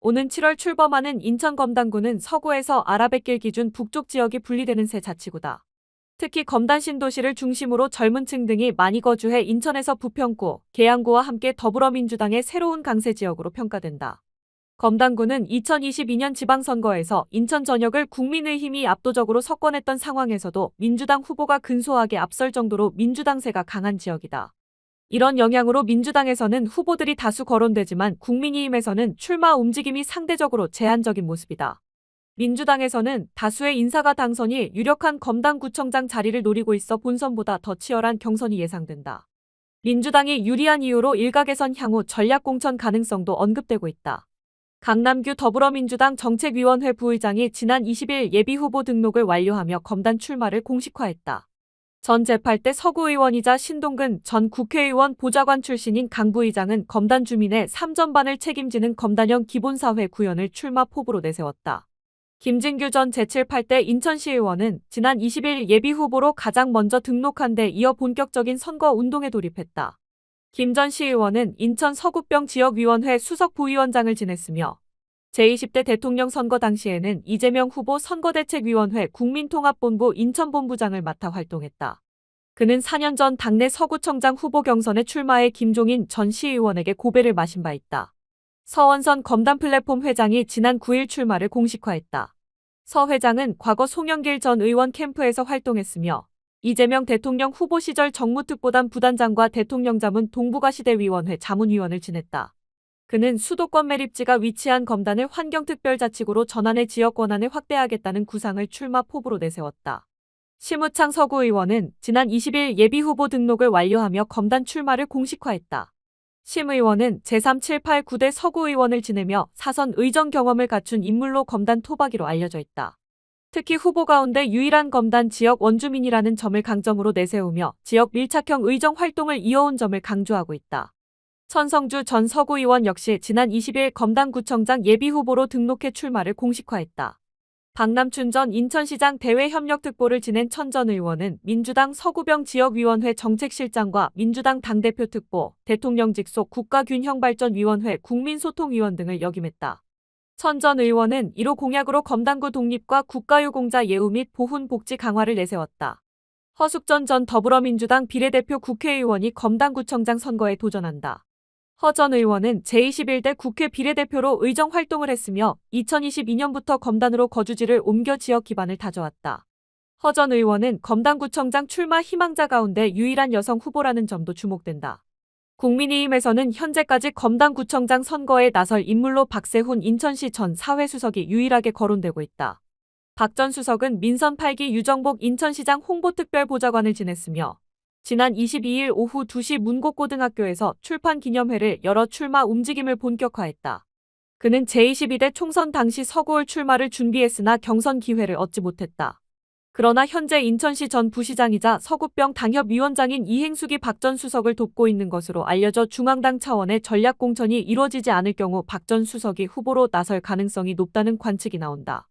오는 7월 출범하는 인천 검단구는 서구에서 아라뱃길 기준 북쪽 지역이 분리되는 새 자치구다. 특히 검단 신도시를 중심으로 젊은 층 등이 많이 거주해 인천에서 부평구, 계양구와 함께 더불어민주당의 새로운 강세 지역으로 평가된다. 검단구는 2022년 지방선거에서 인천 전역을 국민의힘이 압도적으로 석권했던 상황에서도 민주당 후보가 근소하게 앞설 정도로 민주당세가 강한 지역이다. 이런 영향으로 민주당에서는 후보들이 다수 거론되지만 국민의힘에서는 출마 움직임이 상대적으로 제한적인 모습이다. 민주당에서는 다수의 인사가 당선이 유력한 검단구청장 자리를 노리고 있어 본선보다 더 치열한 경선이 예상된다. 민주당이 유리한 이유로 일각에선 향후 전략공천 가능성도 언급되고 있다. 강남규 더불어민주당 정책위원회 부의장이 지난 20일 예비후보 등록을 완료하며 검단 출마를 공식화했다. 전 제8대 서구의원이자 신동근 전 국회의원 보좌관 출신인 강 부의장은 검단 주민의 3전반을 책임지는 검단형 기본사회 구현을 출마 포부로 내세웠다. 김진규 전 제7, 8대 인천시의원은 지난 20일 예비후보로 가장 먼저 등록한 데 이어 본격적인 선거 운동에 돌입했다. 김 전 시의원은 인천 서구병 지역위원회 수석 부위원장을 지냈으며 제20대 대통령 선거 당시에는 이재명 후보 선거대책위원회 국민통합본부 인천본부장을 맡아 활동했다. 그는 4년 전 당내 서구청장 후보 경선에 출마해 김종인 전 시의원에게 고배를 마신 바 있다. 서원선 검단 플랫폼 회장이 지난 9일 출마를 공식화했다. 서 회장은 과거 송영길 전 의원 캠프에서 활동했으며 이재명 대통령 후보 시절 정무특보단 부단장과 대통령자문 동북아시대위원회 자문위원을 지냈다. 그는 수도권 매립지가 위치한 검단을 환경특별자치구로 전환해 지역 권한을 확대하겠다는 구상을 출마 포부로 내세웠다. 심우창 서구의원은 지난 20일 예비후보 등록을 완료하며 검단 출마를 공식화했다. 심 의원은 제3, 7, 8, 9대 서구의원을 지내며 사선 의정 경험을 갖춘 인물로 검단 토박이로 알려져 있다. 특히 후보 가운데 유일한 검단 지역 원주민이라는 점을 강점으로 내세우며 지역 밀착형 의정 활동을 이어온 점을 강조하고 있다. 천성주 전 서구의원 역시 지난 20일 검단구청장 예비후보로 등록해 출마를 공식화했다. 박남춘 전 인천시장 대외협력특보를 지낸 천 전 의원은 민주당 서구병 지역위원회 정책실장과 민주당 당대표 특보, 대통령 직속 국가균형발전위원회 국민소통위원 등을 역임했다. 천 전 의원은 1호 공약으로 검단구 독립과 국가유공자 예우 및 보훈 복지 강화를 내세웠다. 허숙전 전 더불어민주당 비례대표 국회의원이 검단구청장 선거에 도전한다. 허 전 의원은 제21대 국회 비례대표로 의정활동을 했으며 2022년부터 검단으로 거주지를 옮겨 지역 기반을 다져왔다. 허 전 의원은 검단구청장 출마 희망자 가운데 유일한 여성 후보라는 점도 주목된다. 국민의힘에서는 현재까지 검단구청장 선거에 나설 인물로 박세훈 인천시 전 사회수석이 유일하게 거론되고 있다. 박 전 수석은 민선 8기 유정복 인천시장 홍보특별보좌관을 지냈으며 지난 22일 오후 2시 문곡고등학교에서 출판기념회를 열어 출마 움직임을 본격화했다. 그는 제22대 총선 당시 서구을 출마를 준비했으나 경선 기회를 얻지 못했다. 그러나 현재 인천시 전 부시장이자 서구병 당협위원장인 이행숙이 박 전 수석을 돕고 있는 것으로 알려져 중앙당 차원의 전략공천이 이루어지지 않을 경우 박 전 수석이 후보로 나설 가능성이 높다는 관측이 나온다.